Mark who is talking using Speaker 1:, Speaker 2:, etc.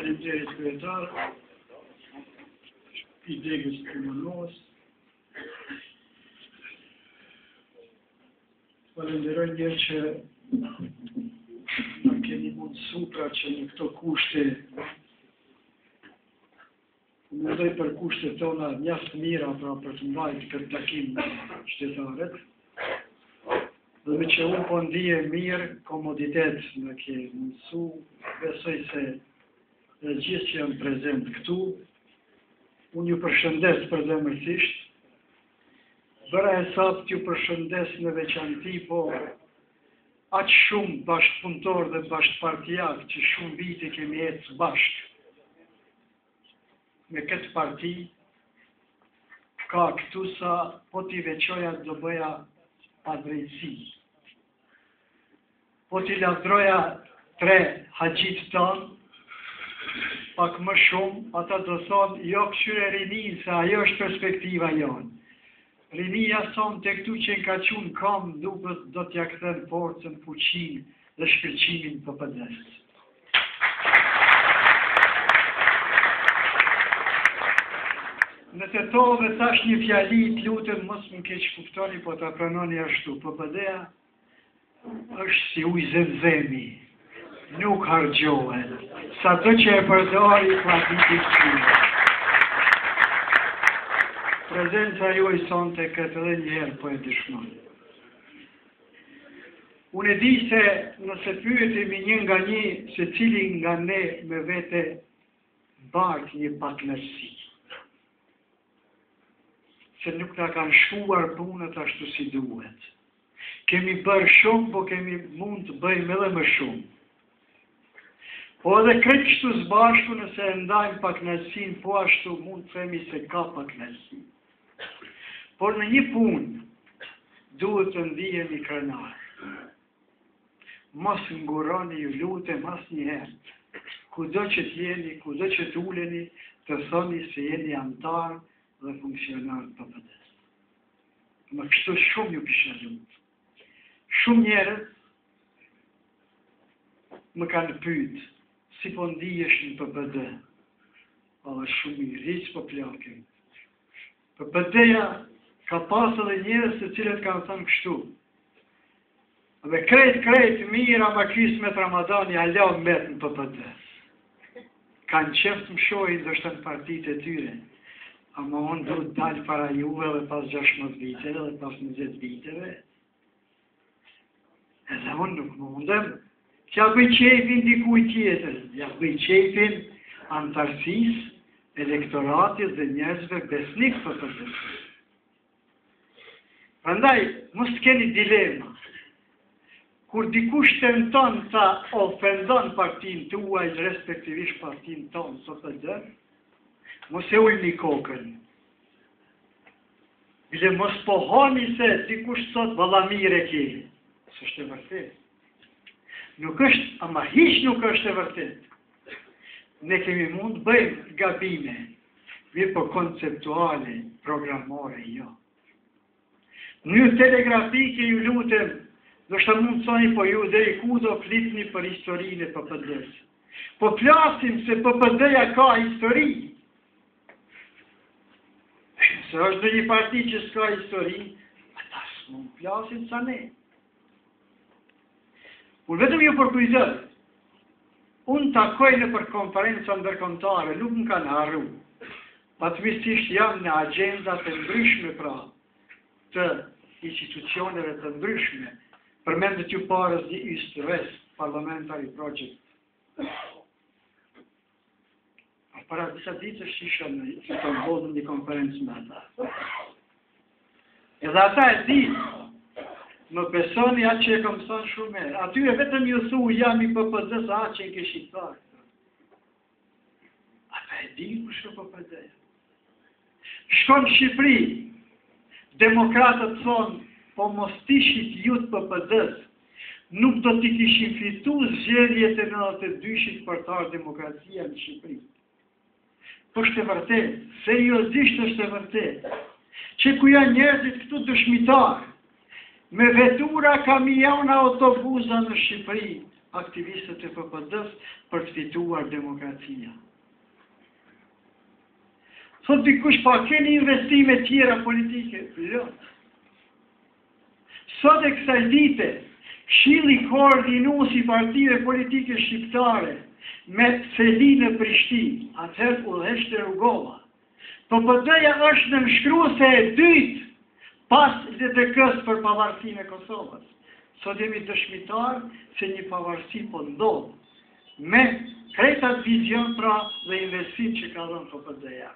Speaker 1: Faleminderit kryetar, i degës Kumanovës. Falenderoj njerë që në keni mundësu pra që në këto kushte, mundoj për kushte tona mjaft mira pra për të mbajtë këtë takim qytetarët, dhe me që unë po ndije mirë komoditet në ke mundësu, besoj se dhe gjithë që janë prezent këtu, unë ju përshëndes për zemërsisht, bëra hesap t'ju përshëndes në veçanti, po aqë shumë bashkëpunëtor dhe bashkëpartijak që shumë vite kemi ecë bashkë me këtë parti, ka këtu sa po t'i veqoja do bëja padrejtësi. Po t'i lavdroja 3 haxhit tanë, pak më shumë, ata do thonë, jo këshyre rinin, se ajo është perspektiva jonë. Rinia sonë të këtu që në ka qunë kam, duket do t'ja kthen forcën, fuqinë dhe shkëlqimin PPD-s. Në të tove thash një fjali, t'lutem mos më keq kuptoni, po ta pranoni ashtu. PPD-a është si ujë zemzemi, nuk hargjohet. Sa do që e përdori, platikit qyre. Prezenca juaj sonte këtë dhe njerë po e dëshmon. Unë e di se nëse pyetemi një nga një, se cili nga ne me vete bart një partnersi. Se nuk ta kanë shkuar punët ashtu si duhet. Kemi bërë shumë, po kemi mund të bëjmë edhe më shumë. Po edhe kretë kështu zbashku nëse e ndajmë partnersin, po ashtu mund të themi se ka partnersi. Por në një punë duhet të ndiheni krenar. Mos nguroni, ju lutem asnjëherë. Kudo që t'jeni, kudo që t'uleni, të thoni se jeni antar dhe funksionar të PPD-s. Më kështu shumë ju kisha lutë. Shumë njerëz më kanë pyet si po ndihesh në PPD. Alla shumë i rriç po plakem. PPD-ja ka pas edhe njerëz të cilët kanë thënë kështu. Dhe krejt mira ma kismet Ramadani alo mbet në PPD. Kanë qeft më shojnë ndoshta në partitë e tyre. Ama unë duhet dalë para juve dhe pas 16 viteve dhe pas 20 viteve. Edhe unë nuk mundem që ja bëj qefin dikuj tjetër, ja bëj qefin antarësis, elektoratit dhe njerëzve besnik për PPD. Prandaj, mos të keni dilema. Kur dikush tenton ta ofendon partin tuaj, respektivisht partin tonë, PPD, mos e ujni kokën. Bile mos pohoni se dikush sot valla mire ki. S'është e vërtet. Nuk është, ama hiç nuk është e vërtet. Ne kemi mund bëjmë gabime, mirë po konceptuale, programore, jo. Në telegrafike ju lutem, ndoshta mund të thoni po ju deri ku do flitni për historinë e PPD-s. Po flasim se PPD-ja ka histori. Se është dhe një parti që s'ka histori, ata s'mund flasin sa ne. Unë vetëm ju përkujtoj, unë takoj në për konferenca ndërkombëtare, nuk më kanë harru. Fatmirësisht jam në agendat e ndryshme pra, të institucioneve të ndryshme, përmendet ju parës një East West Parliamentary Project. Para disa ditësh isha në të mbodhën një konferencë me ata. Edhe ata e dinë, më besoni atë që e kam thënë shumë herë. Atyre vetëm ju thu jam i PPD-s atë që e kishit thënë. Ata e dinë kush është PPD-ja. Shkon në Shqipëri, demokratët thonë, po mos tishit ju të PPD-s, nuk do t'i kishin fitu zgjedhjet e 92-shit për të ardhur demokracia në Shqipëri. Po është e vërtet, seriozisht është e vërtet, që ku janë njerëzit këtu dëshmitarë, me vetura, kamiona, autobusa në Shqipëri, aktivistët e PPD-s për të fituar demokracia. Thot dikush, pa keni investime tjera politike? Plot. Sot e kësaj dite, Këshilli Koordinues i partive politike shqiptare me sedi në Prishtinë, atëherë udhëheqte rrugova. PPD-ja është në nënshkruese e dytë pas LDK-s për pavarësinë e Kosovës. Sot jemi dëshmitar se një pavarësi po ndodh me krejt atë vizion pra dhe investim që ka dhënë PPD-ja.